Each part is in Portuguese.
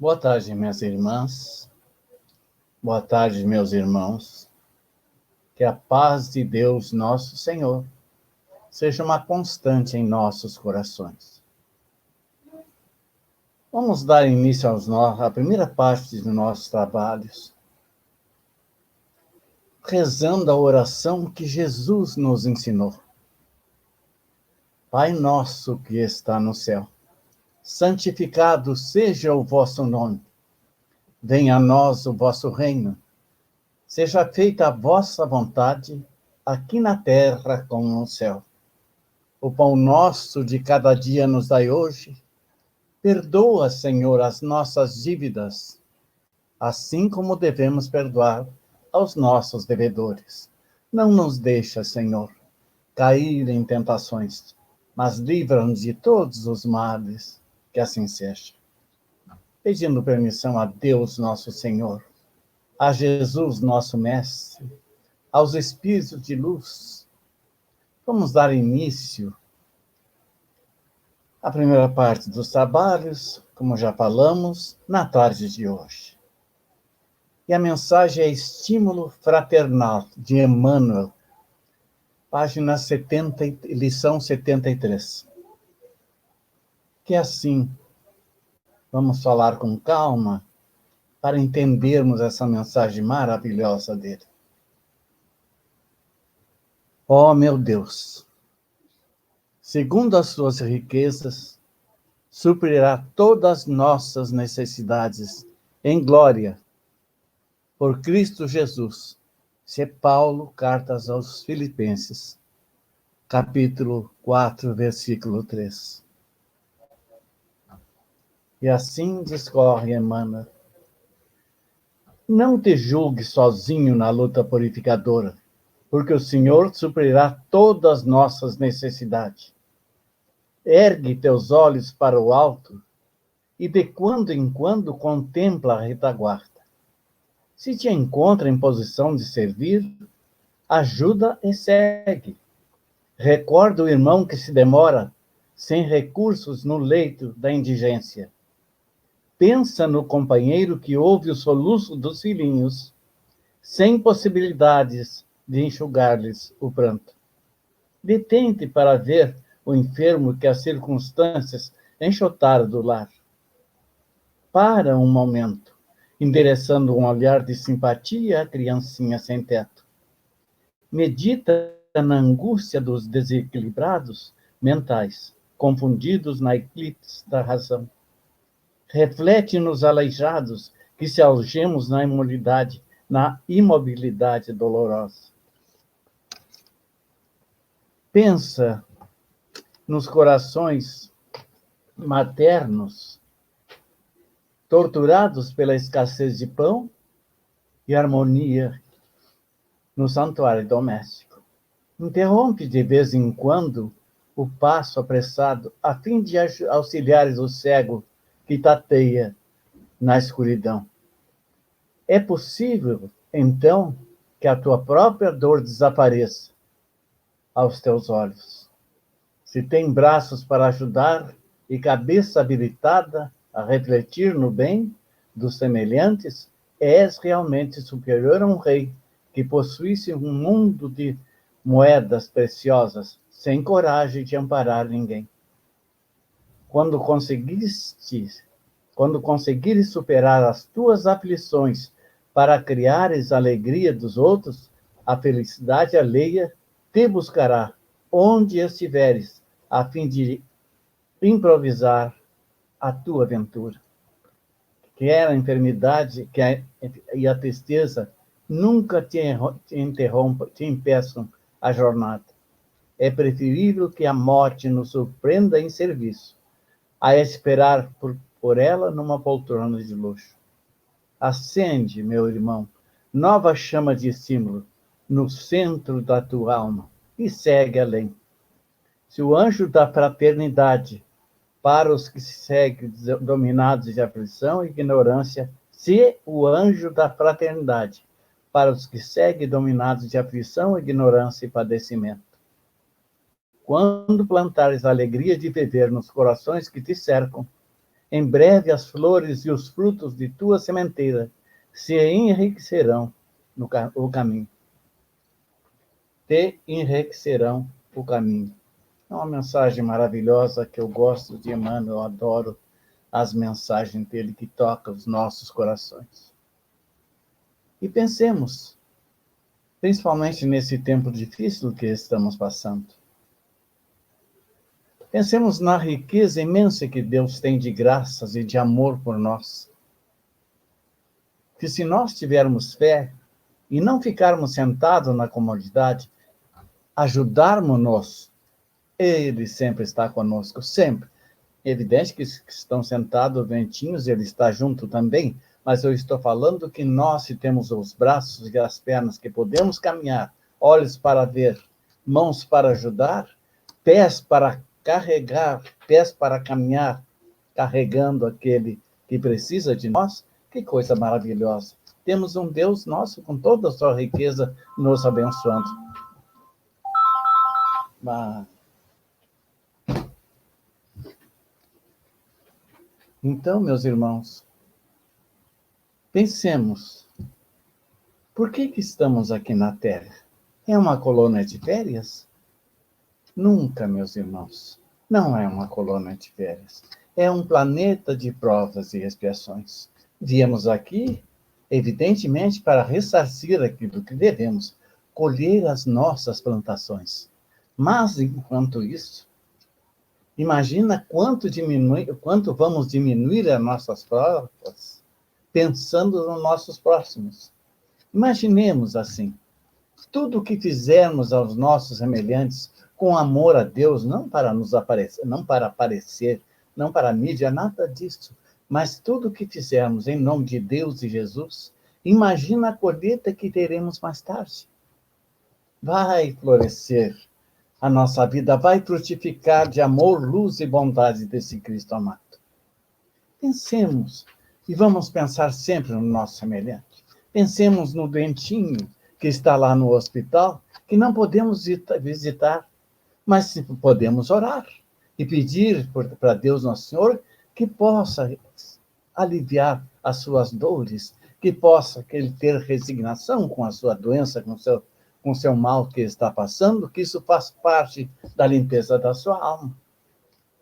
Boa tarde, minhas irmãs. Boa tarde, meus irmãos. Que a paz de Deus, nosso Senhor, seja uma constante em nossos corações. Vamos dar início à primeira parte dos nossos trabalhos, rezando a oração que Jesus nos ensinou. Pai nosso que está no céu, santificado seja o vosso nome. Venha a nós o vosso reino. Seja feita a vossa vontade, aqui na terra como no céu. O pão nosso de cada dia nos dai hoje. Perdoa, Senhor, as nossas dívidas, assim como devemos perdoar aos nossos devedores. Não nos deixa, Senhor, cair em tentações, mas livra-nos de todos os males, que assim seja. Pedindo permissão a Deus, nosso Senhor, a Jesus, nosso Mestre, aos Espíritos de luz, vamos dar início à primeira parte dos trabalhos, como já falamos, na tarde de hoje. E a mensagem é Estímulo Fraternal, de Emmanuel, página 70, lição 73. Que assim, vamos falar com calma, para entendermos essa mensagem maravilhosa dele. Ó meu Deus, segundo as suas riquezas, suprirá todas as nossas necessidades em glória, por Cristo Jesus. Isso é Paulo, Cartas aos Filipenses, capítulo 4, versículo 3. E assim discorre Emmanuel. Não te julgue sozinho na luta purificadora, porque o Senhor suprirá todas as nossas necessidades. Ergue teus olhos para o alto e de quando em quando contempla a retaguarda. Se te encontra em posição de servir, ajuda e segue. Recorda o irmão que se demora, sem recursos, no leito da indigência. Pensa no companheiro que ouve o soluço dos filhinhos, sem possibilidades de enxugar-lhes o pranto. Detente para ver o enfermo que as circunstâncias enxotaram do lar. Para um momento, endereçando um olhar de simpatia à criancinha sem teto. Medita na angústia dos desequilibrados mentais, confundidos na eclipse da razão. Reflete nos aleijados que se algemos na imobilidade dolorosa. Pensa nos corações maternos, torturados pela escassez de pão e harmonia no santuário doméstico. Interrompe de vez em quando o passo apressado a fim de auxiliares o cego que tateia na escuridão. É possível, então, que a tua própria dor desapareça aos teus olhos. Se tem braços para ajudar e cabeça habilitada a refletir no bem dos semelhantes, és realmente superior a um rei que possuísse um mundo de moedas preciosas, sem coragem de amparar ninguém. Quando conseguires superar as tuas aflições para criares a alegria dos outros, a felicidade alheia te buscará onde estiveres, a fim de improvisar a tua aventura. Quer a enfermidade e a tristeza nunca te impeçam a jornada. É preferível que a morte nos surpreenda em serviço, a esperar por ela numa poltrona de luxo. Acende, meu irmão, nova chama de estímulo no centro da tua alma e segue além. Se o anjo da fraternidade para os que se seguem dominados de aflição e ignorância, se o anjo da fraternidade para os que seguem dominados de aflição, ignorância e padecimento. Quando plantares a alegria de viver nos corações que te cercam, Em breve as flores e os frutos de tua sementeira se enriquecerão o caminho. Te enriquecerão o caminho. É uma mensagem maravilhosa que eu gosto de Emmanuel, eu adoro as mensagens dele que tocam os nossos corações. E pensemos, principalmente nesse tempo difícil que estamos passando, pensemos na riqueza imensa que Deus tem de graças e de amor por nós. Que se nós tivermos fé e não ficarmos sentados na comodidade, ajudarmos-nos, Ele sempre está conosco, sempre. É evidente que estão sentados ventinhos, Ele está junto também, mas eu estou falando que nós, se temos os braços e as pernas que podemos caminhar, olhos para ver, mãos para ajudar, pés para carregar, pés para caminhar, carregando aquele que precisa de nós, que coisa maravilhosa. Temos um Deus nosso com toda a sua riqueza nos abençoando. Mas... Então, meus irmãos, pensemos, por que estamos aqui na Terra? É uma colônia de férias? Nunca, meus irmãos, não é uma colônia de férias. É um planeta de provas e expiações. Viemos aqui, evidentemente, para ressarcir aquilo que devemos, colher as nossas plantações. Mas, enquanto isso, imagina quanto vamos diminuir as nossas provas, pensando nos nossos próximos. Imaginemos assim, tudo o que fizermos aos nossos semelhantes com amor a Deus, não para nos aparecer, não para aparecer, não para a mídia, nada disso, mas tudo o que fizermos em nome de Deus e Jesus, imagina a colheita que teremos mais tarde. Vai florescer a nossa vida, vai frutificar de amor, luz e bondade desse Cristo amado. Pensemos, e vamos pensar sempre no nosso semelhante. Pensemos no doentinho que está lá no hospital, que não podemos visitar, mas podemos orar e pedir para Deus Nosso Senhor que possa aliviar as suas dores, que possa ele ter resignação com a sua doença, com seu mal que está passando, que isso faz parte da limpeza da sua alma.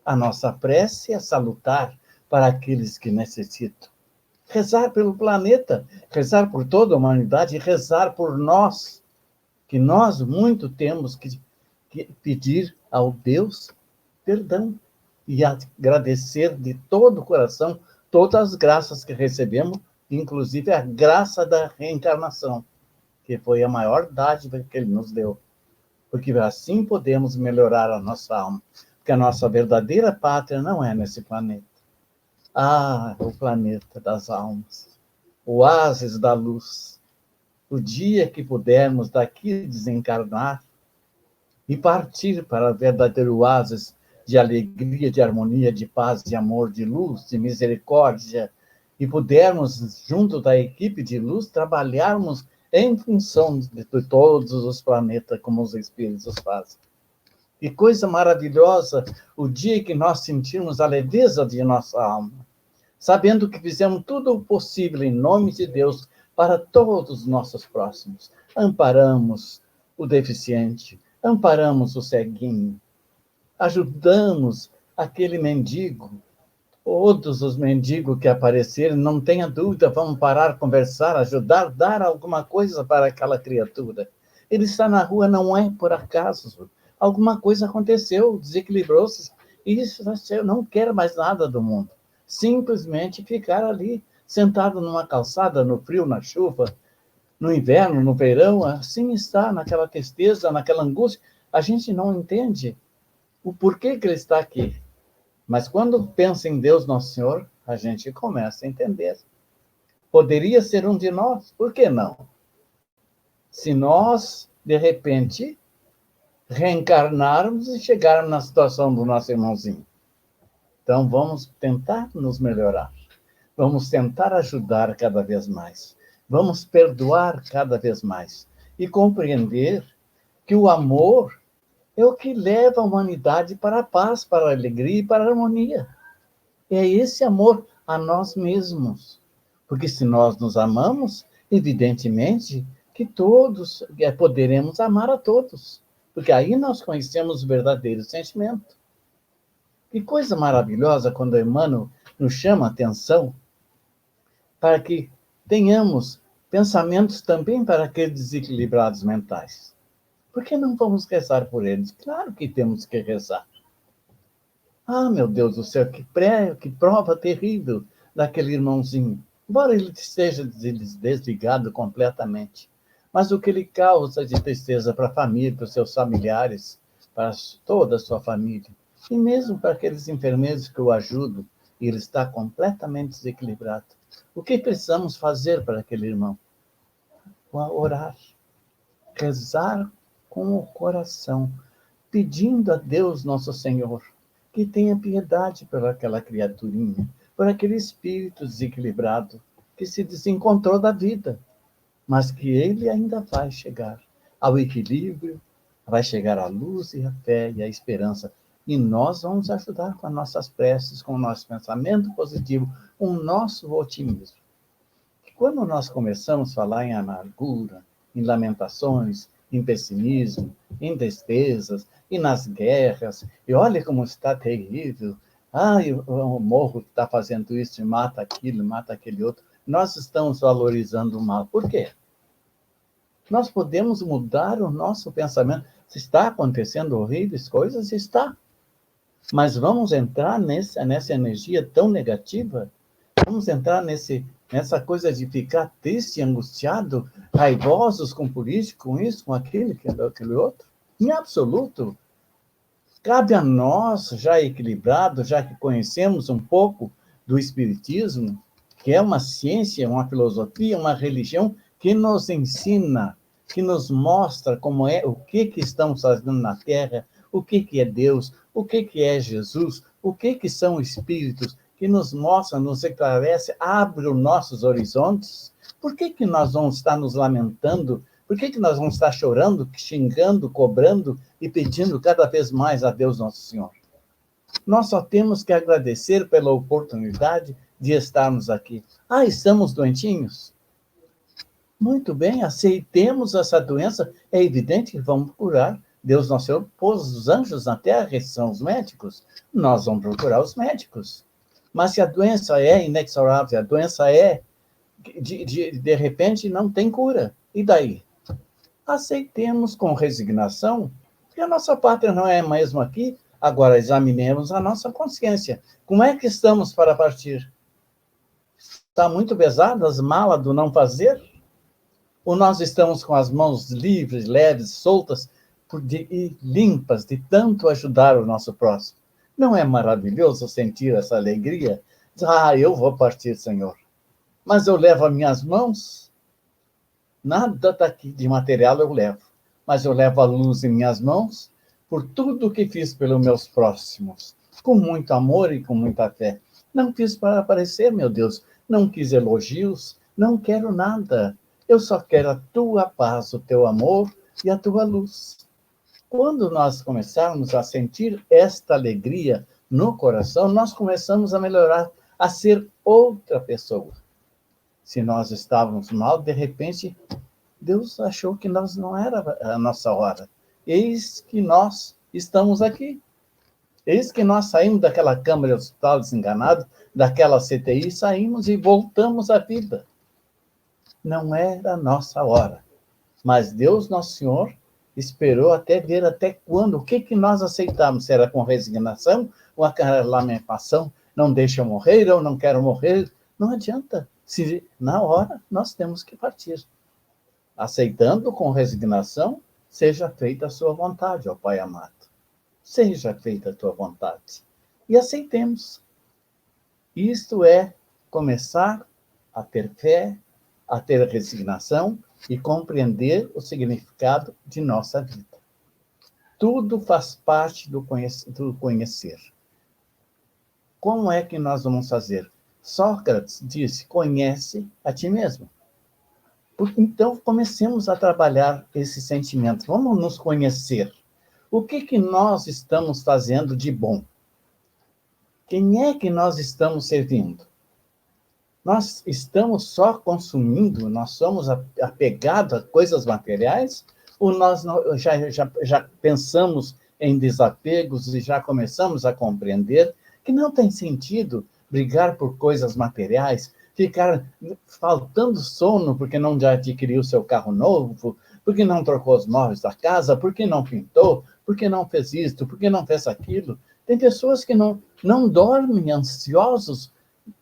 A nossa prece é salutar para aqueles que necessitam. Rezar pelo planeta, rezar por toda a humanidade, rezar por nós, que nós muito temos que pedir ao Deus perdão e agradecer de todo o coração todas as graças que recebemos, inclusive a graça da reencarnação, que foi a maior dádiva que Ele nos deu. Porque assim podemos melhorar a nossa alma. Porque a nossa verdadeira pátria não é nesse planeta. O planeta das almas. O oásis da luz. O dia que pudermos daqui desencarnar e partir para o verdadeiro oásis de alegria, de harmonia, de paz, de amor, de luz, de misericórdia, e pudermos, junto da equipe de luz, trabalharmos em função de todos os planetas, como os espíritos fazem. Que coisa maravilhosa o dia que nós sentirmos a leveza de nossa alma, sabendo que fizemos tudo o possível em nome de Deus para todos os nossos próximos. Amparamos o deficiente, amparamos o ceguinho, ajudamos aquele mendigo, todos os mendigos que aparecerem, não tenha dúvida, vamos parar, conversar, ajudar, dar alguma coisa para aquela criatura. Ele está na rua, não é por acaso. Alguma coisa aconteceu, desequilibrou-se, e isso não quer mais nada do mundo. Simplesmente ficar ali, sentado numa calçada, no frio, na chuva, no inverno, no verão, assim está, naquela tristeza, naquela angústia. A gente não entende o porquê que ele está aqui. Mas quando pensa em Deus Nosso Senhor, a gente começa a entender. Poderia ser um de nós, por que não? Se nós, de repente, reencarnarmos e chegarmos na situação do nosso irmãozinho. Então, vamos tentar nos melhorar. Vamos tentar ajudar cada vez mais. Vamos perdoar cada vez mais. E compreender que o amor é o que leva a humanidade para a paz, para a alegria e para a harmonia. É esse amor a nós mesmos. Porque se nós nos amamos, evidentemente que todos poderemos amar a todos. Porque aí nós conhecemos o verdadeiro sentimento. Que coisa maravilhosa quando Emmanuel nos chama a atenção para que tenhamos pensamentos também para aqueles desequilibrados mentais. Por que não vamos rezar por eles? Claro que temos que rezar. Ah, meu Deus do céu, que prova terrível daquele irmãozinho. Embora ele esteja desligado completamente. Mas o que ele causa de tristeza para a família, para os seus familiares, para toda a sua família. E mesmo para aqueles enfermeiros que o ajudam, e ele está completamente desequilibrado. O que precisamos fazer para aquele irmão? Orar. Rezar com o coração, pedindo a Deus, nosso Senhor, que tenha piedade por aquela criaturinha, por aquele espírito desequilibrado que se desencontrou da vida, mas que ele ainda vai chegar ao equilíbrio, vai chegar à luz e à fé e à esperança. E nós vamos ajudar com as nossas preces, com o nosso pensamento positivo, com o nosso otimismo. Quando nós começamos a falar em amargura, em lamentações, em pessimismo, em tristezas, e nas guerras, e olha como está terrível, o morro está fazendo isso, e mata aquilo, mata aquele outro, nós estamos valorizando o mal. Por quê? Nós podemos mudar o nosso pensamento. Se está acontecendo horríveis coisas, está. Mas vamos entrar nessa energia tão negativa? Vamos entrar nessa coisa de ficar triste, angustiado, raivosos com o político, com isso, com aquele outro? Em absoluto. Cabe a nós, já equilibrado, já que conhecemos um pouco do Espiritismo, que é uma ciência, uma filosofia, uma religião que nos ensina, que nos mostra como é, o que estamos fazendo na Terra, o que é Deus, o que é Jesus, o que são espíritos, que nos mostra, nos esclarece, abre os nossos horizontes. Por que nós vamos estar nos lamentando? Por que nós vamos estar chorando, xingando, cobrando e pedindo cada vez mais a Deus Nosso Senhor? Nós só temos que agradecer pela oportunidade de estarmos aqui. Estamos doentinhos? Muito bem, aceitemos essa doença. É evidente que vamos curar. Deus Nosso Senhor pôs os anjos na terra, que são os médicos. Nós vamos procurar os médicos. Mas se a doença é inexorável, se a doença é, de repente, não tem cura. E daí? Aceitemos com resignação, porque a nossa pátria não é mesmo aqui. Agora examinemos a nossa consciência. Como é que estamos para partir? Está muito pesada as malas do não fazer? Ou nós estamos com as mãos livres, leves, soltas e limpas de tanto ajudar o nosso próximo? Não é maravilhoso sentir essa alegria? Eu vou partir, Senhor. Mas eu levo as minhas mãos? Nada daqui de material eu levo, mas eu levo a luz em minhas mãos por tudo que fiz pelos meus próximos, com muito amor e com muita fé. Não fiz para aparecer, meu Deus, não quis elogios, não quero nada. Eu só quero a tua paz, o teu amor e a tua luz. Quando nós começarmos a sentir esta alegria no coração, nós começamos a melhorar, a ser outra pessoa. Se nós estávamos mal, de repente, Deus achou que nós não era a nossa hora. Eis que nós estamos aqui. Eis que nós saímos daquela cama de hospital desenganado, daquela CTI, saímos e voltamos à vida. Não era a nossa hora. Mas Deus, Nosso Senhor, esperou até ver até quando, o que nós aceitamos. Se era com resignação ou aquela lamentação, não deixa eu morrer, eu não quero morrer. Não adianta. Se na hora nós temos que partir. Aceitando com resignação, seja feita a sua vontade, ó Pai amado. Seja feita a tua vontade. E aceitemos. Isto é começar a ter fé, a ter resignação e compreender o significado de nossa vida. Tudo faz parte do conhecer. Como é que nós vamos fazer? Sócrates disse, conhece a ti mesmo. Então, comecemos a trabalhar esse sentimento. Vamos nos conhecer. O que nós estamos fazendo de bom? Quem é que nós estamos servindo? Nós estamos só consumindo, nós somos apegados a coisas materiais, ou nós já pensamos em desapegos e já começamos a compreender que não tem sentido brigar por coisas materiais, ficar faltando sono porque não já adquiriu seu carro novo, porque não trocou os móveis da casa, porque não pintou, porque não fez isto, porque não fez aquilo. Tem pessoas que não dormem ansiosos,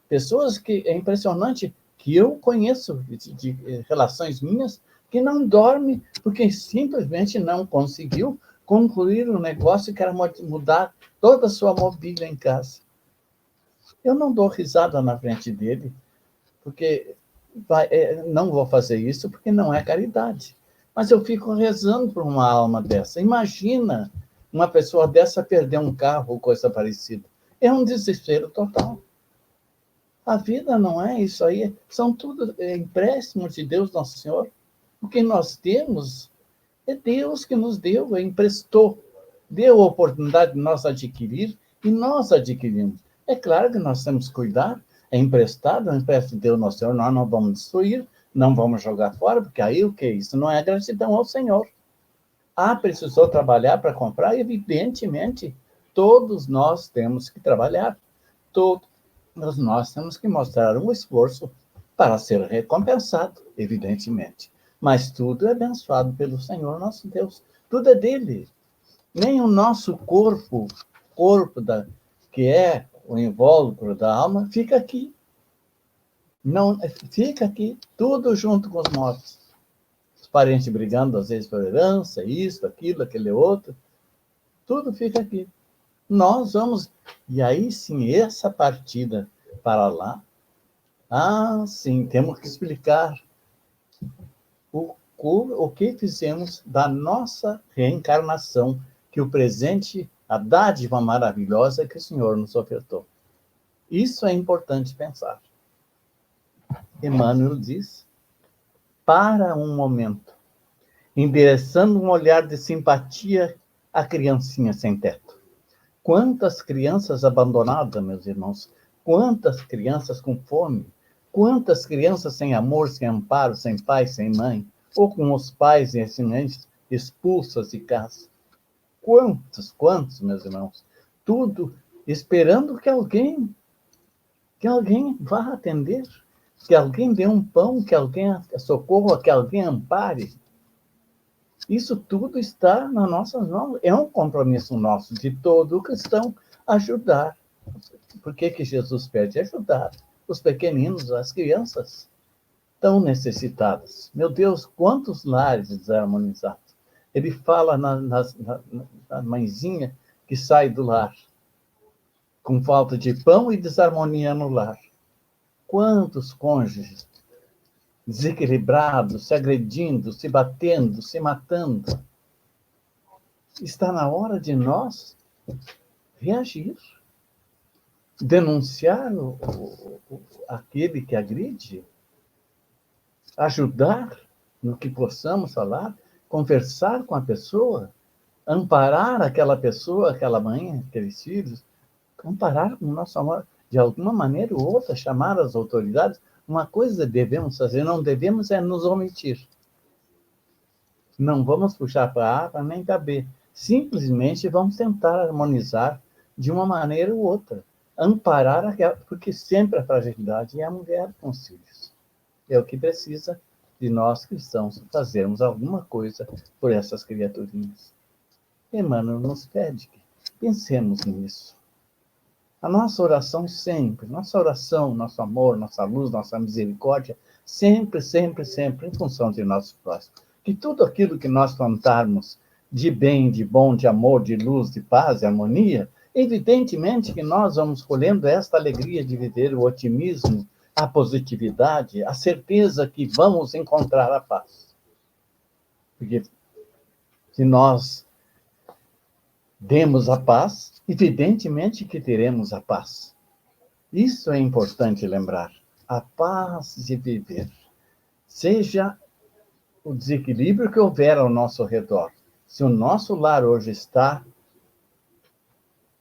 pessoas que é impressionante, que eu conheço de relações minhas, que não dorme porque simplesmente não conseguiu concluir o negócio e quer mudar toda a sua mobília em casa. Eu não dou risada na frente dele, porque não vou fazer isso porque não é caridade. Mas eu fico rezando por uma alma dessa. Imagina uma pessoa dessa perder um carro ou coisa parecida. É um desespero total. A vida não é isso aí. São tudo empréstimos de Deus Nosso Senhor. O que nós temos é Deus que nos deu, emprestou. Deu a oportunidade de nós adquirir e nós adquirimos. É claro que nós temos que cuidar, é emprestado, é um empréstimo de Deus Nosso Senhor, nós não vamos destruir, não vamos jogar fora, porque aí o que é isso? Não é gratidão ao Senhor. Precisou trabalhar para comprar? Evidentemente, todos nós temos que trabalhar. Todos nós temos que mostrar um esforço para ser recompensado, evidentemente. Mas tudo é abençoado pelo Senhor nosso Deus. Tudo é dele. Nem o nosso corpo que é o invólucro da alma, fica aqui. Não, fica aqui, tudo junto com os mortos. Os parentes brigando, às vezes, por herança, isso, aquilo, aquele outro. Tudo fica aqui. Nós vamos... E aí, sim, essa partida para lá, sim, temos que explicar o que fizemos da nossa reencarnação, que o presente, a dádiva maravilhosa que o Senhor nos ofertou. Isso é importante pensar. Emmanuel diz, para um momento, endereçando um olhar de simpatia à criancinha sem teto. Quantas crianças abandonadas, meus irmãos, quantas crianças com fome, quantas crianças sem amor, sem amparo, sem pai, sem mãe, ou com os pais e ensinantes expulsas de casa. Quantos, meus irmãos? Tudo esperando que alguém vá atender, que alguém dê um pão, que alguém socorra, que alguém ampare. Isso tudo está nas nossas mãos. É um compromisso nosso, de todo cristão, ajudar. Por que Jesus pede? Ajudar os pequeninos, as crianças tão necessitadas. Meu Deus, quantos lares desarmonizados. Ele fala na mãezinha que sai do lar, com falta de pão e desarmonia no lar. Quantos cônjuges desequilibrados, se agredindo, se batendo, se matando. Está na hora de nós reagir, denunciar aquele que agride, ajudar no que possamos falar, conversar com a pessoa, amparar aquela pessoa, aquela mãe, aqueles filhos, amparar com o nosso amor, de alguma maneira ou outra, chamar as autoridades. Uma coisa devemos fazer, não devemos é nos omitir. Não vamos puxar para A, para nem para B. Simplesmente vamos tentar harmonizar de uma maneira ou outra. Amparar aquela, porque sempre a fragilidade é a mulher com os filhos. É o que precisa de nós cristãos fazermos alguma coisa por essas criaturinhas. Emmanuel nos pede que pensemos nisso. A nossa oração sempre, nossa oração, nosso amor, nossa luz, nossa misericórdia, sempre, sempre, sempre em função de nosso próximo. Que tudo aquilo que nós plantarmos de bem, de bom, de amor, de luz, de paz, de harmonia, evidentemente que nós vamos colhendo esta alegria de viver, o otimismo, a positividade, a certeza que vamos encontrar a paz. Porque se nós demos a paz, evidentemente que teremos a paz. Isso é importante lembrar. A paz de viver. Seja o desequilíbrio que houver ao nosso redor. Se o nosso lar hoje está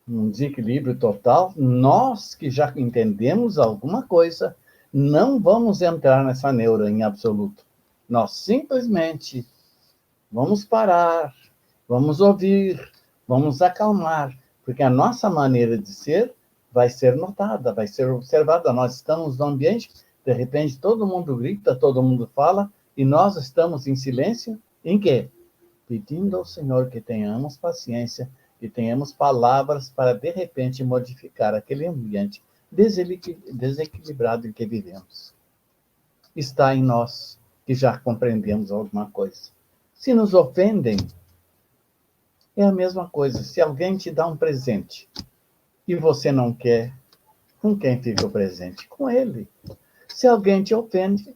um desequilíbrio total, nós que já entendemos alguma coisa, não vamos entrar nessa neura em absoluto. Nós simplesmente vamos parar, vamos ouvir, vamos acalmar, porque a nossa maneira de ser vai ser notada, vai ser observada. Nós estamos num ambiente, de repente todo mundo grita, todo mundo fala, e nós estamos em silêncio, em quê? Pedindo ao Senhor que tenhamos paciência, que tenhamos palavras para, de repente, modificar aquele ambiente desequilibrado em que vivemos. Está em nós, que já compreendemos alguma coisa. Se nos ofendem, é a mesma coisa. Se alguém te dá um presente e você não quer, com quem fica o presente? Com ele. Se alguém te ofende,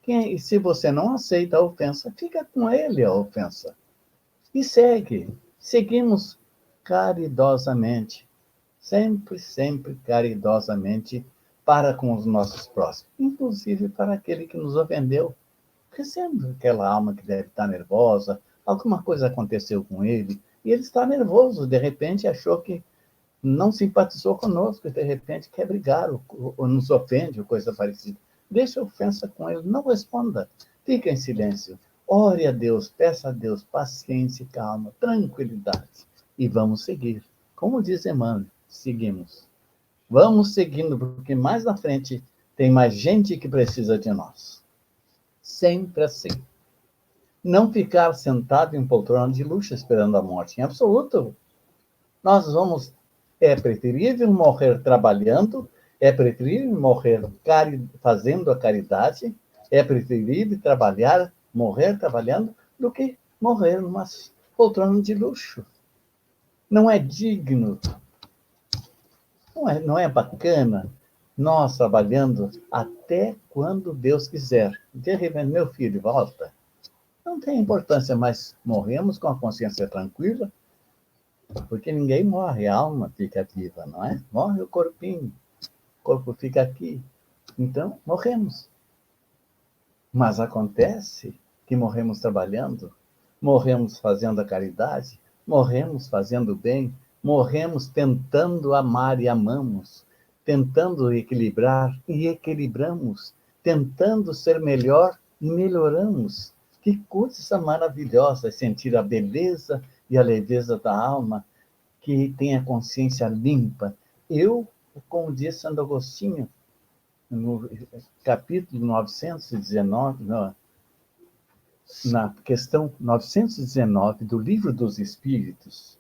e se você não aceita a ofensa, fica com ele a ofensa. E segue. Seguimos caridosamente. Sempre, sempre caridosamente para com os nossos próximos. Inclusive para aquele que nos ofendeu. Recebe aquela alma que deve estar nervosa, alguma coisa aconteceu com ele, e ele está nervoso, de repente achou que não simpatizou conosco, de repente quer brigar, ou nos ofende, ou coisa parecida. Deixa a ofensa com ele, não responda, fica em silêncio. Ore a Deus, peça a Deus paciência, calma, tranquilidade. E vamos seguir. Como diz Emmanuel, seguimos. Vamos seguindo, porque mais na frente tem mais gente que precisa de nós. Sempre assim. Não ficar sentado em poltrona de luxo esperando a morte, em absoluto. Nós vamos... É preferível morrer trabalhando, é preferível morrer fazendo a caridade, é preferível morrer trabalhando, do que morrer numa poltrona de luxo. Não é digno, não é bacana nós trabalhando até quando Deus quiser. De repente, meu filho, volta. Não tem importância, mas morremos com a consciência tranquila, porque ninguém morre, a alma fica viva, não é? Morre o corpinho, o corpo fica aqui. Então, morremos. Mas acontece que morremos trabalhando, morremos fazendo a caridade, morremos fazendo o bem, morremos tentando amar e amamos, tentando equilibrar e equilibramos, tentando ser melhor e melhoramos. Que coisa maravilhosa sentir a beleza e a leveza da alma, que tem a consciência limpa. Eu, como diz Santo Agostinho, no capítulo 919, na questão 919 do Livro dos Espíritos,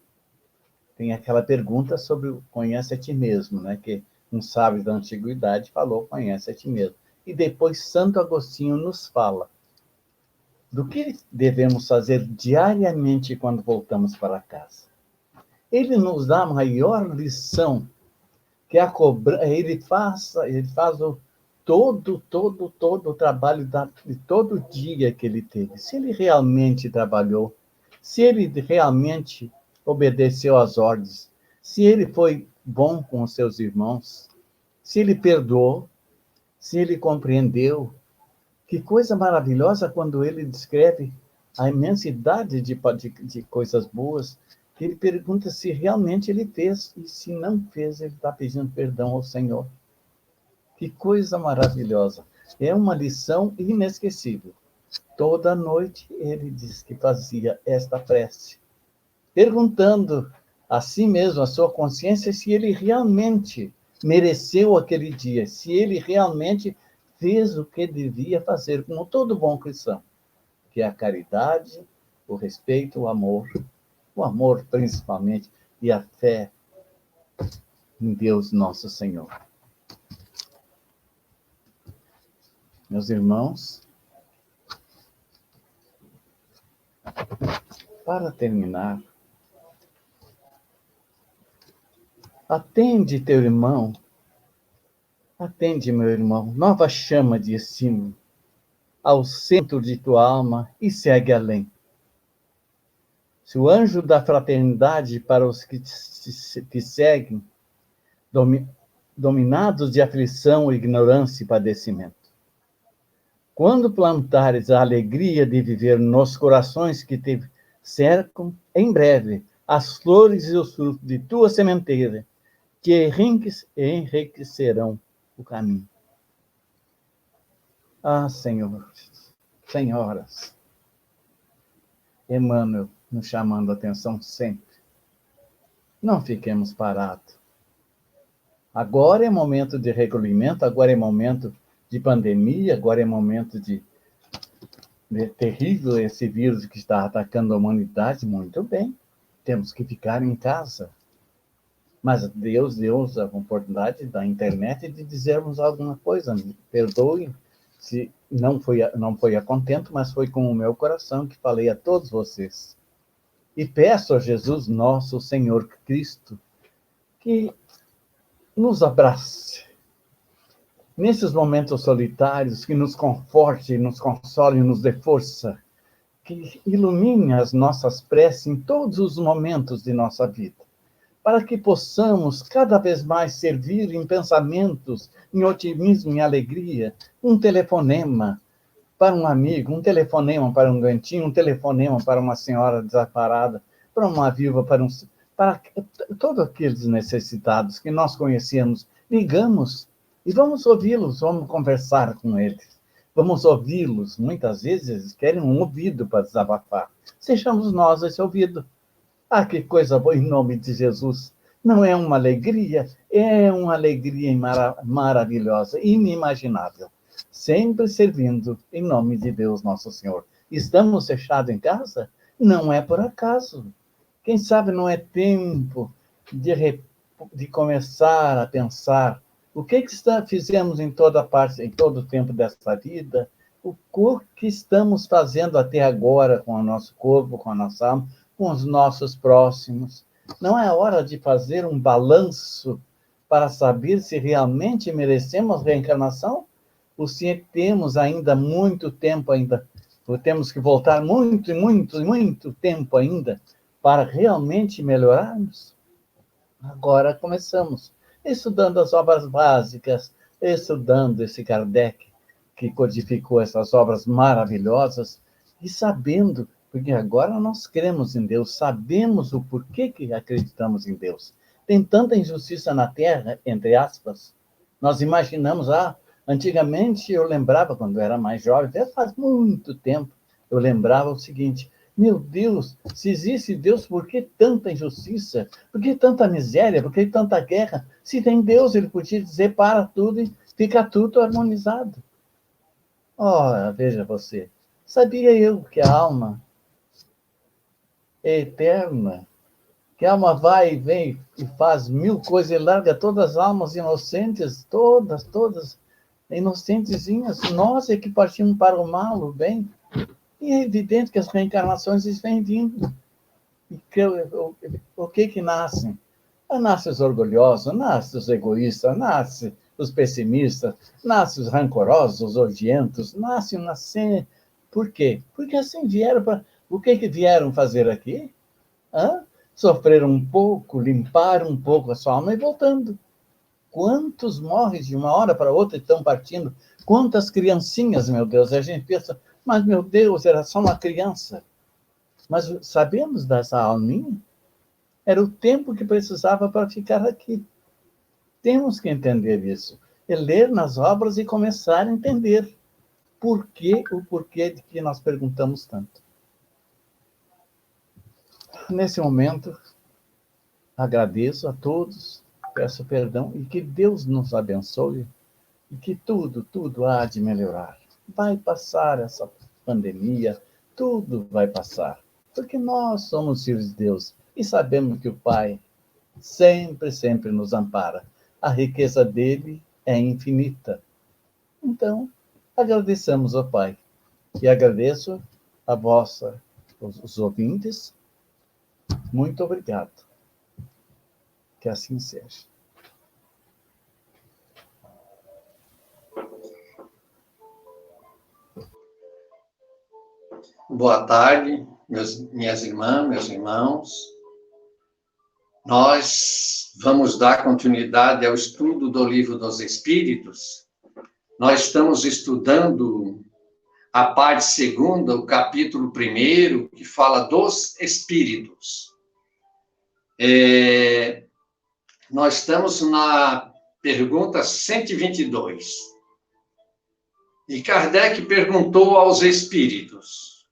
tem aquela pergunta sobre o conhece a ti mesmo, né? Que um sábio da antiguidade falou, conhece a ti mesmo. E depois Santo Agostinho nos fala do que devemos fazer diariamente quando voltamos para casa. Ele nos dá a maior lição, que é a cobrança. Ele faz todo o trabalho de todo dia que ele teve. Se ele realmente trabalhou, se ele realmente obedeceu às ordens, se ele foi bom com os seus irmãos, se ele perdoou, se ele compreendeu. Que coisa maravilhosa quando ele descreve a imensidade de coisas boas, que ele pergunta se realmente ele fez, e se não fez, ele está pedindo perdão ao Senhor. Que coisa maravilhosa. É uma lição inesquecível. Toda noite ele diz que fazia esta prece, perguntando a si mesmo, a sua consciência, se ele realmente mereceu aquele dia, se ele realmente fez o que devia fazer, como todo bom cristão, que é a caridade, o respeito, o amor principalmente, e a fé em Deus nosso Senhor. Meus irmãos, para terminar, atende teu irmão, atende meu irmão, nova chama de estímulo ao centro de tua alma e segue além. Se o anjo da fraternidade para os que te seguem, dominados de aflição, ignorância e padecimento. Quando plantares a alegria de viver nos corações que te cercam, em breve as flores e os frutos de tua sementeira, que enriquecerão o caminho. Ah, Senhor, senhoras, Emmanuel nos chamando a atenção sempre. Não fiquemos parados. Agora é momento de recolhimento, agora é momento de pandemia, agora é momento de terrível esse vírus que está atacando a humanidade. Muito bem, temos que ficar em casa. Mas Deus deu a oportunidade da internet de dizermos alguma coisa. Perdoe se não foi a contento, mas foi com o meu coração que falei a todos vocês. E peço a Jesus, nosso Senhor Cristo, que nos abrace nesses momentos solitários, que nos conforte, nos console, nos dê força, que ilumine as nossas preces em todos os momentos de nossa vida, para que possamos cada vez mais servir em pensamentos, em otimismo, em alegria, um telefonema para um amigo, um telefonema para um doentinho, um telefonema para uma senhora desamparada, para uma viúva, para todos aqueles necessitados que nós conhecemos. Ligamos e vamos ouvi-los, vamos conversar com eles. Vamos ouvi-los. Muitas vezes eles querem um ouvido para desabafar. Sejamos nós esse ouvido. Ah, que coisa boa, em nome de Jesus. Não é uma alegria? É uma alegria maravilhosa, inimaginável. Sempre servindo em nome de Deus Nosso Senhor. Estamos fechados em casa? Não é por acaso. Quem sabe não é tempo de começar a pensar o que fizemos em toda parte, em todo o tempo dessa vida, o que estamos fazendo até agora com o nosso corpo, com a nossa alma, com os nossos próximos. Não é hora de fazer um balanço para saber se realmente merecemos reencarnação? Ou se temos ainda muito tempo ainda, ou temos que voltar muito tempo ainda para realmente melhorarmos? Agora começamos, estudando as obras básicas, estudando esse Kardec, que codificou essas obras maravilhosas, e sabendo, porque agora nós cremos em Deus, sabemos o porquê que acreditamos em Deus. Tem tanta injustiça na Terra, entre aspas, nós imaginamos, antigamente eu lembrava, quando eu era mais jovem, até faz muito tempo, eu lembrava o seguinte: meu Deus, se existe Deus, por que tanta injustiça? Por que tanta miséria? Por que tanta guerra? Se tem Deus, ele podia dizer para tudo e fica tudo harmonizado. Ora, veja você, sabia eu que a alma é eterna, que a alma vai e vem e faz mil coisas e larga todas as almas inocentes, todas inocentezinhas. Nós é que partimos para o mal, o bem. E é evidente que as reencarnações vêm vindo. E o que nascem? Nascem os orgulhosos, nascem os egoístas, nascem os pessimistas, nascem os rancorosos, os odientos, nascem. Por quê? Porque assim vieram para... O que vieram fazer aqui? Sofreram um pouco, limparam um pouco a sua alma e voltando. Quantos morrem de uma hora para outra e estão partindo? Quantas criancinhas, meu Deus! A gente pensa, mas, meu Deus, era só uma criança. Mas sabemos dessa alminha? Era o tempo que precisava para ficar aqui. Temos que entender isso. É ler nas obras e começar a entender o porquê de que nós perguntamos tanto. Nesse momento, agradeço a todos, peço perdão e que Deus nos abençoe e que tudo há de melhorar. Vai passar essa pandemia, tudo vai passar, porque nós somos filhos de Deus e sabemos que o Pai sempre nos ampara. A riqueza dele é infinita. Então, agradeçamos ao Pai e agradeço a os ouvintes. Muito obrigado. Que assim seja. Boa tarde, minhas irmãs, meus irmãos. Nós vamos dar continuidade ao estudo do Livro dos Espíritos. Nós estamos estudando a parte 2ª, o capítulo 1º, que fala dos espíritos. Nós estamos na pergunta 122. E Kardec perguntou aos espíritos: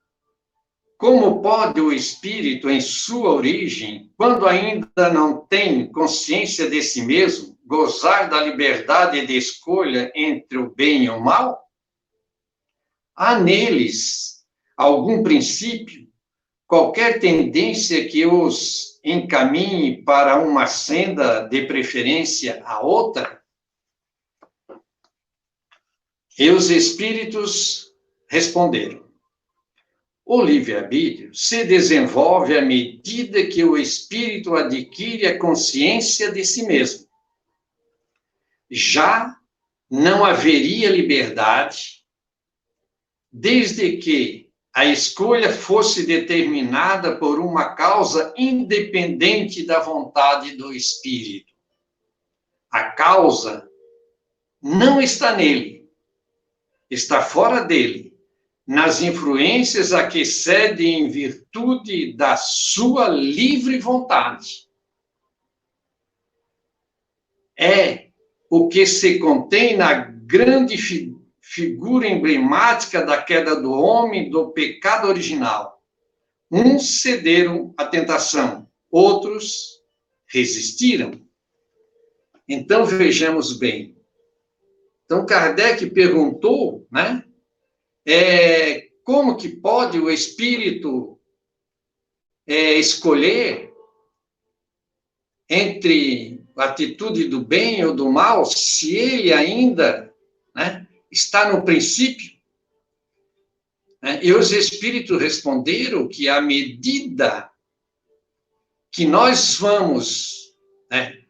como pode o espírito, em sua origem, quando ainda não tem consciência de si mesmo, gozar da liberdade de escolha entre o bem e o mal? Há neles algum princípio, qualquer tendência que os encaminhe para uma senda, de preferência a outra? E os espíritos responderam: o livre-arbítrio se desenvolve à medida que o espírito adquire a consciência de si mesmo. Já não haveria liberdade desde que a escolha fosse determinada por uma causa independente da vontade do espírito. A causa não está nele, está fora dele, nas influências a que cede em virtude da sua livre vontade. É o que se contém na grande figura emblemática da queda do homem, do pecado original. Uns cederam à tentação, outros resistiram. Então, vejamos bem. Então, Kardec perguntou, né? Como que pode o espírito escolher entre a atitude do bem ou do mal, se ele ainda, né, está no princípio? E os espíritos responderam que à medida que nós vamos, né,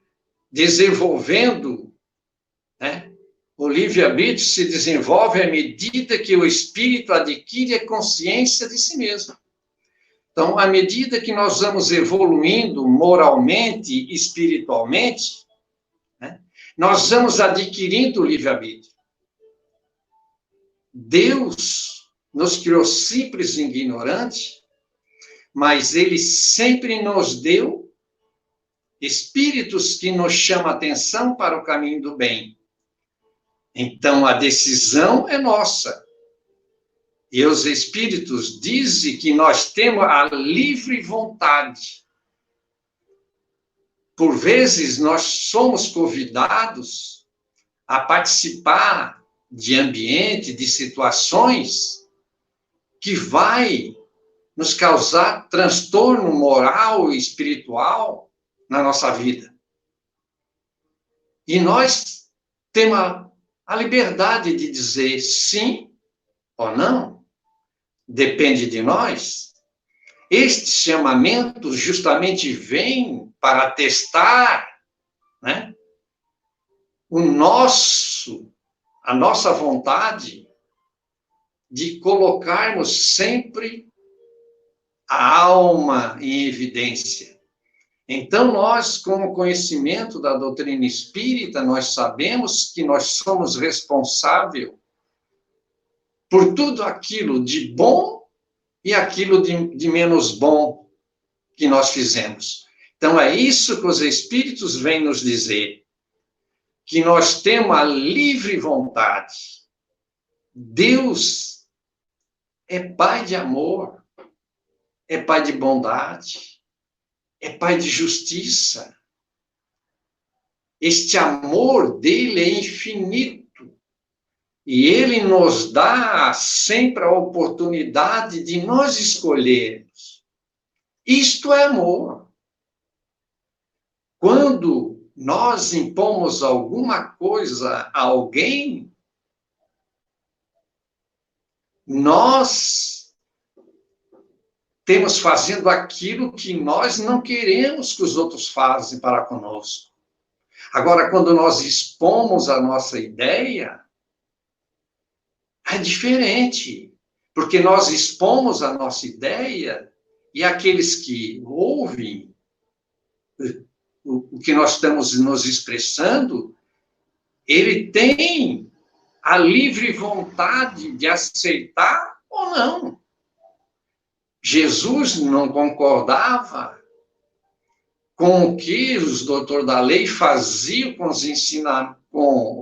desenvolvendo, né, o livre-arbítrio se desenvolve à medida que o espírito adquire a consciência de si mesmo. Então, à medida que nós vamos evoluindo moralmente, espiritualmente, né, nós vamos adquirindo o livre-arbítrio. Deus nos criou simples e ignorantes, mas Ele sempre nos deu espíritos que nos chamam a atenção para o caminho do bem. Então, a decisão é nossa. E os espíritos dizem que nós temos a livre vontade. Por vezes, nós somos convidados a participar de ambiente, de situações que vai nos causar transtorno moral e espiritual na nossa vida. E nós temos a liberdade de dizer sim ou não. Depende de nós. Este chamamento justamente vem para testar, né, a nossa vontade de colocarmos sempre a alma em evidência. Então, nós, com o conhecimento da doutrina espírita, nós sabemos que nós somos responsáveis por tudo aquilo de bom e aquilo de menos bom que nós fizemos. Então, é isso que os espíritos vêm nos dizer, que nós temos a livre vontade. Deus é Pai de amor, é Pai de bondade, é Pai de justiça. Este amor dele é infinito. E ele nos dá sempre a oportunidade de nós escolhermos. Isto é amor. Quando nós impomos alguma coisa a alguém, nós temos fazendo aquilo que nós não queremos que os outros façam para conosco. Agora, quando nós expomos a nossa ideia, é diferente, porque nós expomos a nossa ideia e aqueles que ouvem o que nós estamos nos expressando, ele tem a livre vontade de aceitar ou não. Jesus não concordava com o que os doutores da lei faziam com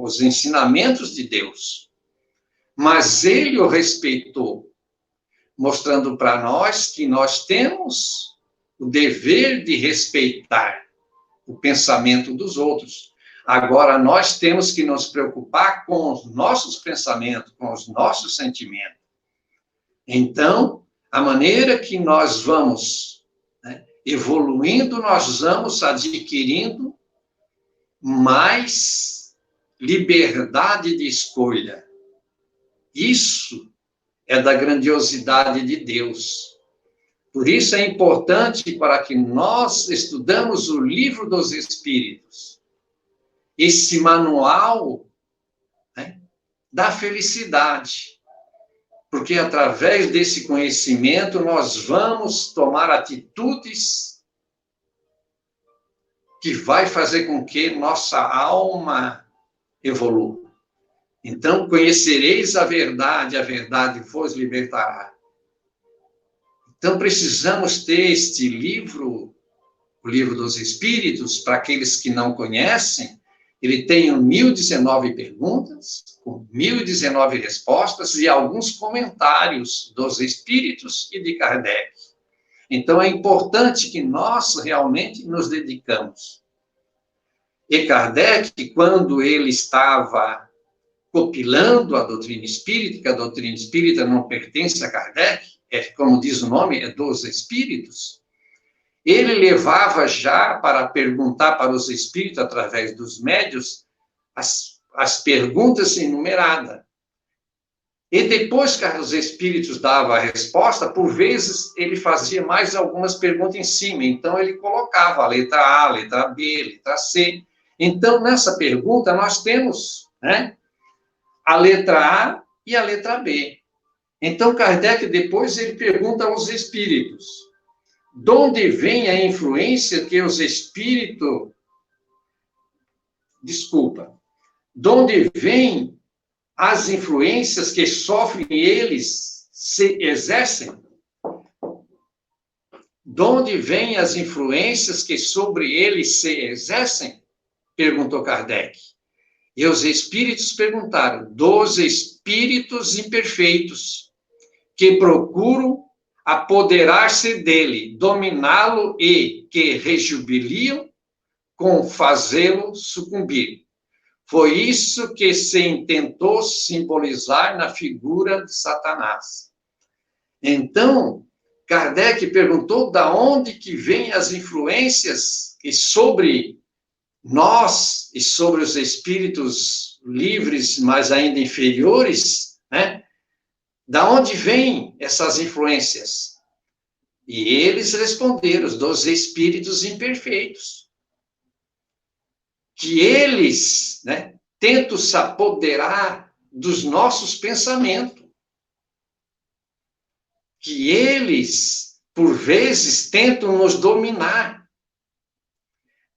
os ensinamentos de Deus. Mas ele o respeitou, mostrando para nós que nós temos o dever de respeitar o pensamento dos outros. Agora, nós temos que nos preocupar com os nossos pensamentos, com os nossos sentimentos. Então, a maneira que nós vamos, né, evoluindo, nós vamos adquirindo mais liberdade de escolha. Isso é da grandiosidade de Deus. Por isso é importante para que nós estudamos o Livro dos Espíritos, esse manual, né, da felicidade. Porque através desse conhecimento nós vamos tomar atitudes que vai fazer com que nossa alma evolua. Então, conhecereis a verdade vos libertará. Então, precisamos ter este livro, o Livro dos Espíritos, para aqueles que não conhecem. Ele tem 1019 perguntas, com 1019 respostas e alguns comentários dos Espíritos e de Kardec. Então, é importante que nós realmente nos dedicamos. E Kardec, quando ele estava compilando a doutrina espírita, que a doutrina espírita não pertence a Kardec, como diz o nome, é dos Espíritos, ele levava já para perguntar para os espíritos, através dos médios, as perguntas enumeradas. E depois que os espíritos davam a resposta, por vezes ele fazia mais algumas perguntas em cima. Então, ele colocava a letra A, a letra B, a letra C. Então, nessa pergunta, nós temos, né, a letra A e a letra B. Então, Kardec, depois, ele pergunta aos espíritos: de onde vem a influência que os espíritos... De onde vem as influências que sofrem eles se exercem? De onde vêm as influências que sobre eles se exercem? Perguntou Kardec. E os espíritos perguntaram: dos espíritos imperfeitos, que procuram apoderar-se dele, dominá-lo e que rejubiliam com fazê-lo sucumbir. Foi isso que se tentou simbolizar na figura de Satanás. Então, Kardec perguntou da onde que vêm as influências que sobre nós e sobre os espíritos livres, mas ainda inferiores, né? Da onde vêm essas influências? E eles responderam: dos espíritos imperfeitos. Que eles, né, tentam se apoderar dos nossos pensamentos. Que eles, por vezes, tentam nos dominar.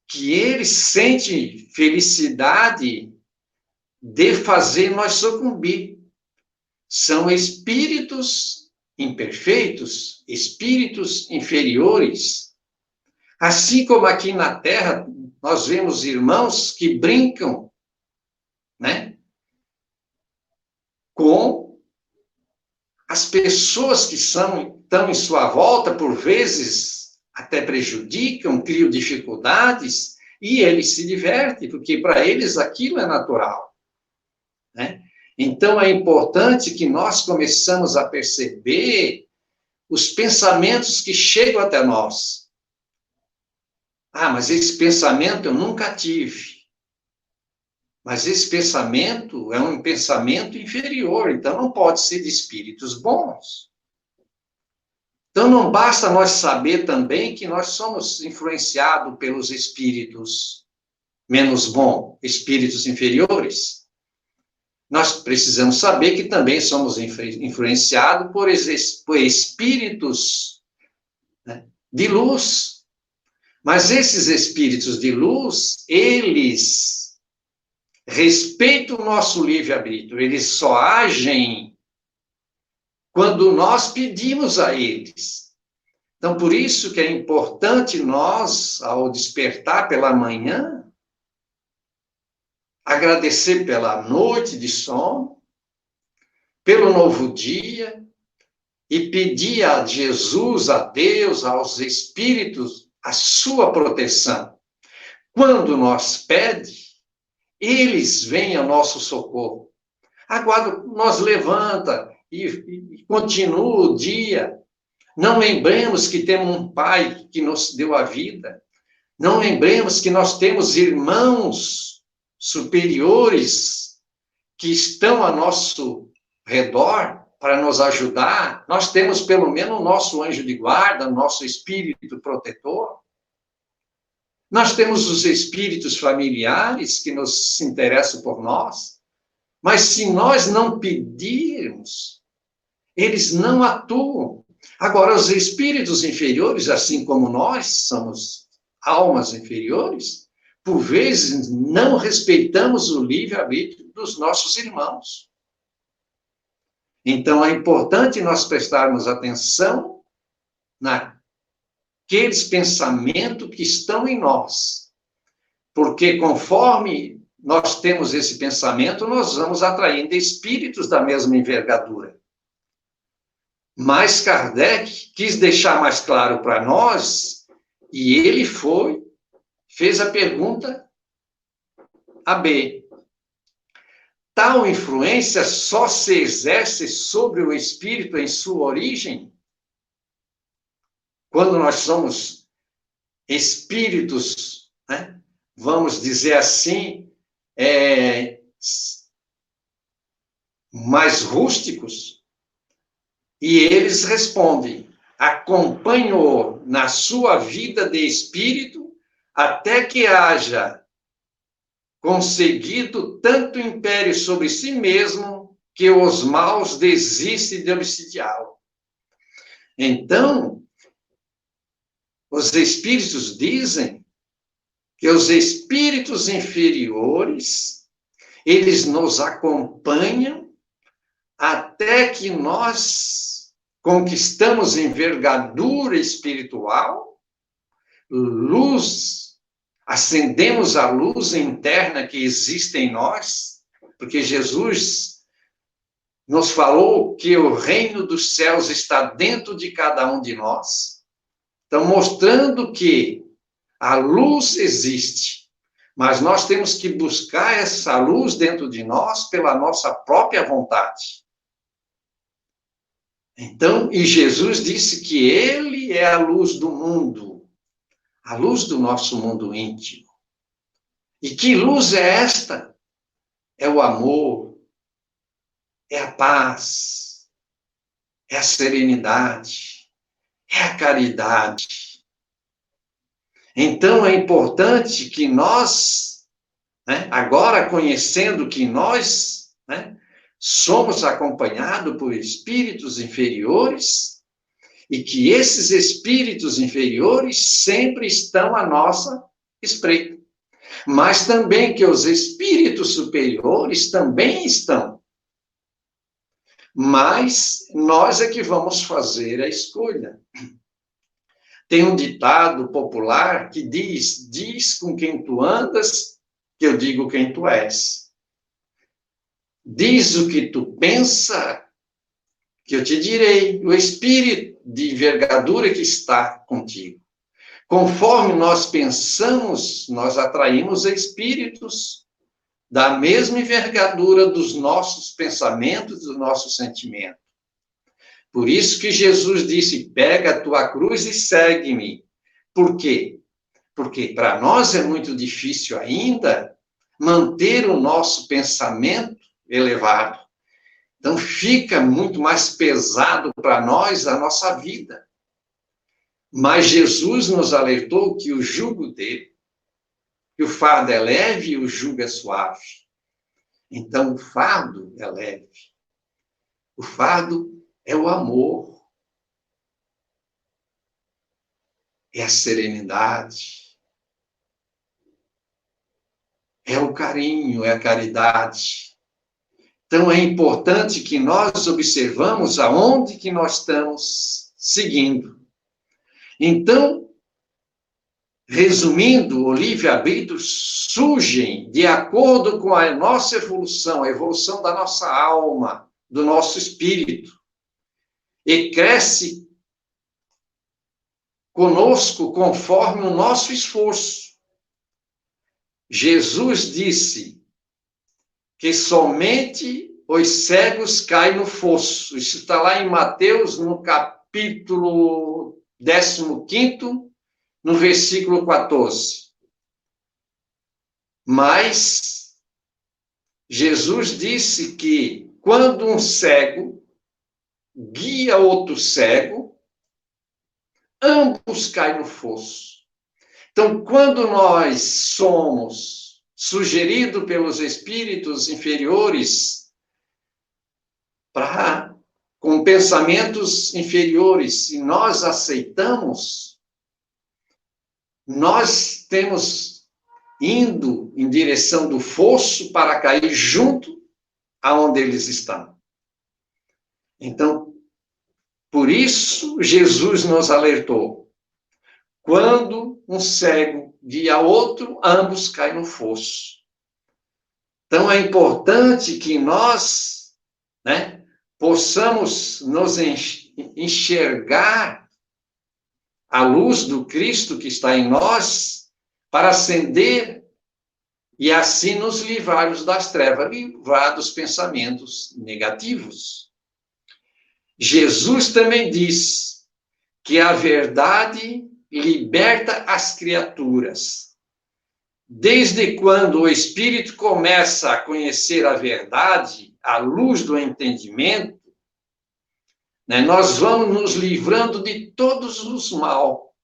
Que eles sentem felicidade de fazer nós sucumbir. São espíritos imperfeitos, espíritos inferiores. Assim como aqui na Terra, nós vemos irmãos que brincam, né, com as pessoas que estão em sua volta, por vezes até prejudicam, criam dificuldades, e eles se divertem, porque para eles aquilo é natural, né? Então, é importante que nós começamos a perceber os pensamentos que chegam até nós. Ah, mas esse pensamento eu nunca tive. Mas esse pensamento é um pensamento inferior, então não pode ser de espíritos bons. Então, não basta nós saber também que nós somos influenciados pelos espíritos menos bons, espíritos inferiores. Nós precisamos saber que também somos influenciados por espíritos, né, de luz. Mas esses espíritos de luz, eles respeitam o nosso livre-arbítrio, eles só agem quando nós pedimos a eles. Então, por isso que é importante nós, ao despertar pela manhã, agradecer pela noite de sono, pelo novo dia, e pedir a Jesus, a Deus, aos Espíritos, a sua proteção. Quando nós pedimos, eles vêm ao nosso socorro. Agora, nós levanta e continua o dia. Não lembremos que temos um Pai que nos deu a vida. Não lembremos que nós temos irmãos superiores que estão a nosso redor para nos ajudar. Nós temos pelo menos o nosso anjo de guarda, o nosso espírito protetor. Nós temos os espíritos familiares que nos se interessam por nós. Mas se nós não pedirmos, eles não atuam. Agora, os espíritos inferiores, assim como nós somos almas inferiores, por vezes não respeitamos o livre-arbítrio dos nossos irmãos. Então, é importante nós prestarmos atenção naqueles pensamentos que estão em nós. Porque conforme nós temos esse pensamento, nós vamos atraindo espíritos da mesma envergadura. Mas Kardec quis deixar mais claro para nós, e ele fez a pergunta AB. Tal influência só se exerce sobre o espírito em sua origem? Quando nós somos espíritos, né, vamos dizer assim, mais rústicos, e eles respondem: acompanho na sua vida de espírito até que haja conseguido tanto império sobre si mesmo que os maus desistem de obsidiá-lo. Então, os espíritos dizem que os espíritos inferiores, eles nos acompanham até que nós conquistamos envergadura espiritual, luz, acendemos a luz interna que existe em nós, porque Jesus nos falou que o reino dos céus está dentro de cada um de nós. Então, mostrando que a luz existe, mas nós temos que buscar essa luz dentro de nós pela nossa própria vontade. Então, e Jesus disse que ele é a luz do mundo, a luz do nosso mundo íntimo. E que luz é esta? É o amor, é a paz, é a serenidade, é a caridade. Então, é importante que nós, né, agora conhecendo que nós, né, somos acompanhados por espíritos inferiores, e que esses espíritos inferiores sempre estão à nossa espreita. Mas também que os espíritos superiores também estão. Mas nós é que vamos fazer a escolha. Tem um ditado popular que diz com quem tu andas, que eu digo quem tu és. Diz o que tu pensa, que eu te direi, o espírito de envergadura que está contigo. Conforme nós pensamos, nós atraímos espíritos da mesma envergadura dos nossos pensamentos, dos nossos sentimentos. Por isso que Jesus disse: pega a tua cruz e segue-me. Por quê? Porque para nós é muito difícil ainda manter o nosso pensamento elevado. Então fica muito mais pesado para nós a nossa vida. Mas Jesus nos alertou que o jugo dele, que o fardo é leve e o jugo é suave. Então o fardo é leve. O fardo é o amor. É a serenidade. É o carinho, é a caridade. Então é importante que nós observamos aonde que nós estamos seguindo. Então, resumindo, o livre-arbítrio surge de acordo com a nossa evolução, a evolução da nossa alma, do nosso espírito, e cresce conosco conforme o nosso esforço. Jesus disse que somente os cegos caem no fosso. Isso está lá em Mateus, no capítulo 15, no versículo 14. Mas Jesus disse que quando um cego guia outro cego, ambos caem no fosso. Então, quando nós somos sugeridos pelos espíritos inferiores com pensamentos inferiores, e nós aceitamos, nós temos indo em direção do fosso para cair junto aonde eles estão. Então, por isso, Jesus nos alertou. Quando um cego guia outro, ambos caem no fosso. Então, é importante que nós, possamos nos enxergar a luz do Cristo que está em nós, para acender e assim nos livrarmos das trevas, livrar dos pensamentos negativos. Jesus também diz que a verdade liberta as criaturas. Desde quando o espírito começa a conhecer a verdade, à luz do entendimento, nós vamos nos livrando de todos os mal.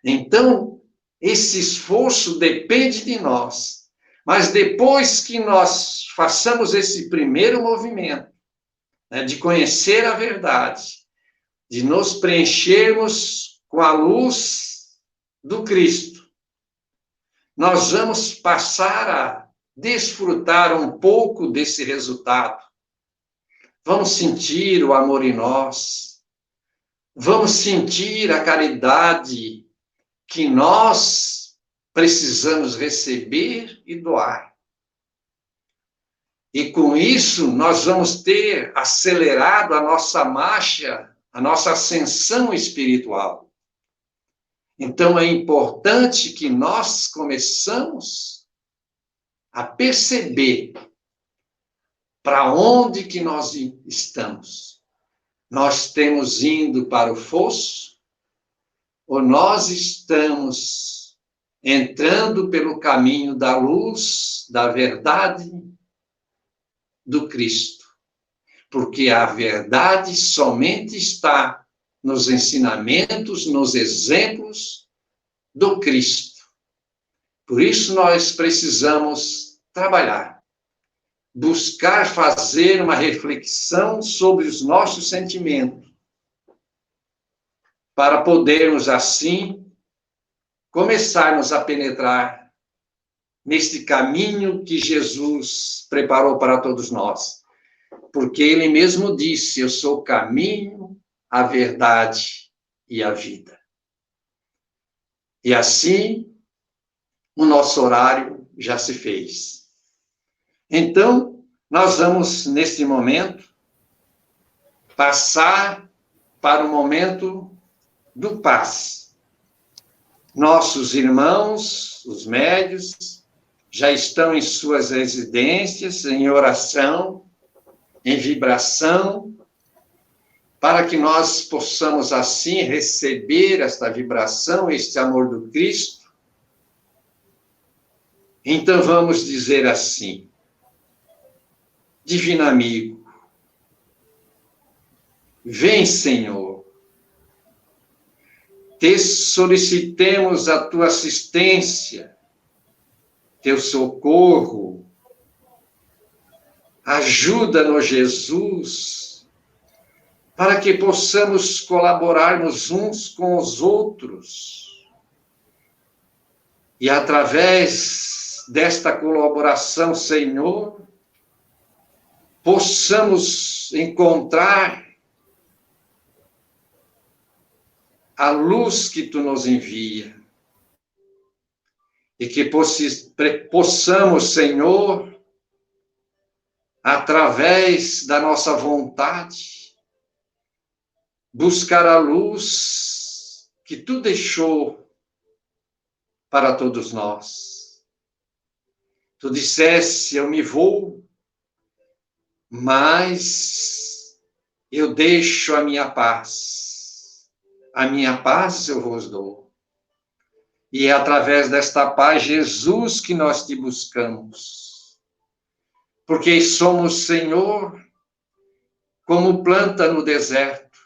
Então, esse esforço depende de nós. Mas depois que nós façamos esse primeiro movimento, de conhecer a verdade, de nos preenchermos com a luz do Cristo, nós vamos passar a desfrutar um pouco desse resultado. Vamos sentir o amor em nós, vamos sentir a caridade que nós precisamos receber e doar. E com isso, nós vamos ter acelerado a nossa marcha, a nossa ascensão espiritual. Então, é importante que nós começamos a perceber para onde que nós estamos. Nós estamos indo para o fosso ou nós estamos entrando pelo caminho da luz, da verdade, do Cristo, porque a verdade somente está nos ensinamentos, nos exemplos do Cristo. Por isso nós precisamos trabalhar, buscar fazer uma reflexão sobre os nossos sentimentos, para podermos assim começarmos a penetrar neste caminho que Jesus preparou para todos nós. Porque ele mesmo disse, eu sou o caminho, a verdade e a vida. E assim, o nosso horário já se fez. Então, nós vamos, neste momento, passar para o momento do passe. Nossos irmãos, os médios, já estão em suas residências, em oração, em vibração, para que nós possamos, assim, receber esta vibração, este amor do Cristo. Então, vamos dizer assim, Divino Amigo, vem, Senhor, te solicitemos a tua assistência, teu socorro, ajuda-nos, Jesus, para que possamos colaborarmos uns com os outros. E através desta colaboração, Senhor, possamos encontrar a luz que tu nos envia. E que possamos, Senhor, através da nossa vontade, buscar a luz que tu deixou para todos nós. Tu disseste, eu me vou, mas eu deixo a minha paz. A minha paz eu vos dou. E é através desta paz, Jesus, que nós te buscamos. Porque somos, Senhor, como planta no deserto,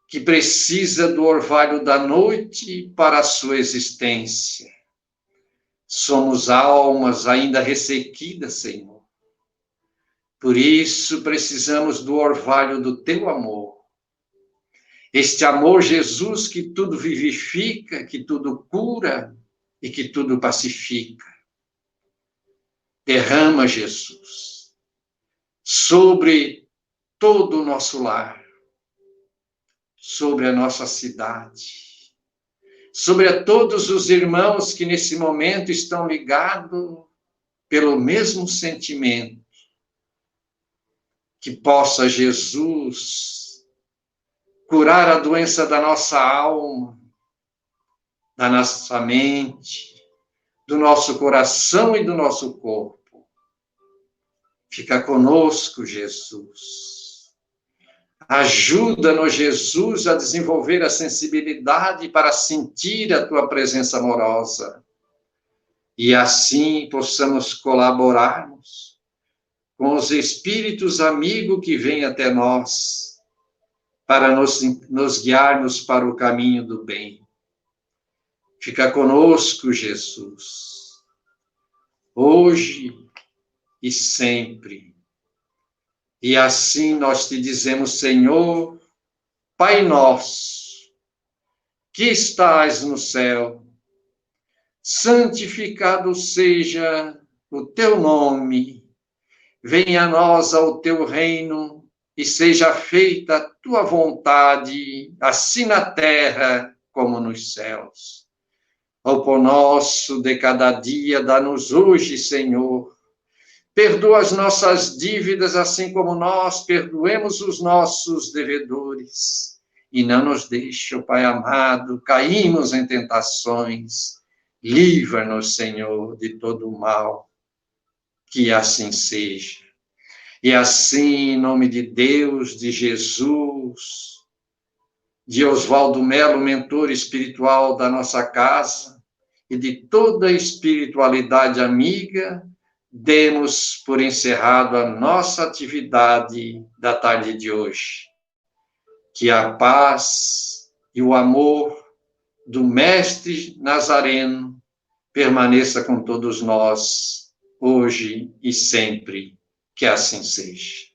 que precisa do orvalho da noite para a sua existência. Somos almas ainda ressequidas, Senhor. Por isso precisamos do orvalho do teu amor. Este amor, Jesus, que tudo vivifica, que tudo cura e que tudo pacifica. Derrama, Jesus, sobre todo o nosso lar, sobre a nossa cidade, sobre a todos os irmãos que nesse momento estão ligados pelo mesmo sentimento. Que possa Jesus curar a doença da nossa alma, da nossa mente, do nosso coração e do nosso corpo. Fica conosco, Jesus. Ajuda-nos, Jesus, a desenvolver a sensibilidade para sentir a tua presença amorosa. E assim possamos colaborarmos com os espíritos amigos que vêm até nós, para nos guiarmos para o caminho do bem. Fica conosco, Jesus, hoje e sempre. E assim nós te dizemos, Senhor, Pai nosso, que estás no céu, santificado seja o teu nome, venha a nós ao teu reino, e seja feita a tua vontade, assim na terra como nos céus. O pão nosso de cada dia, dá-nos hoje, Senhor. Perdoa as nossas dívidas, assim como nós perdoemos os nossos devedores. E não nos deixe, ó Pai amado, caímos em tentações. Livra-nos, Senhor, de todo o mal. Que assim seja. E assim, em nome de Deus, de Jesus, de Oswaldo Melo, mentor espiritual da nossa casa, e de toda a espiritualidade amiga, demos por encerrado a nossa atividade da tarde de hoje. Que a paz e o amor do Mestre Nazareno permaneça com todos nós, hoje e sempre. Que assim seja.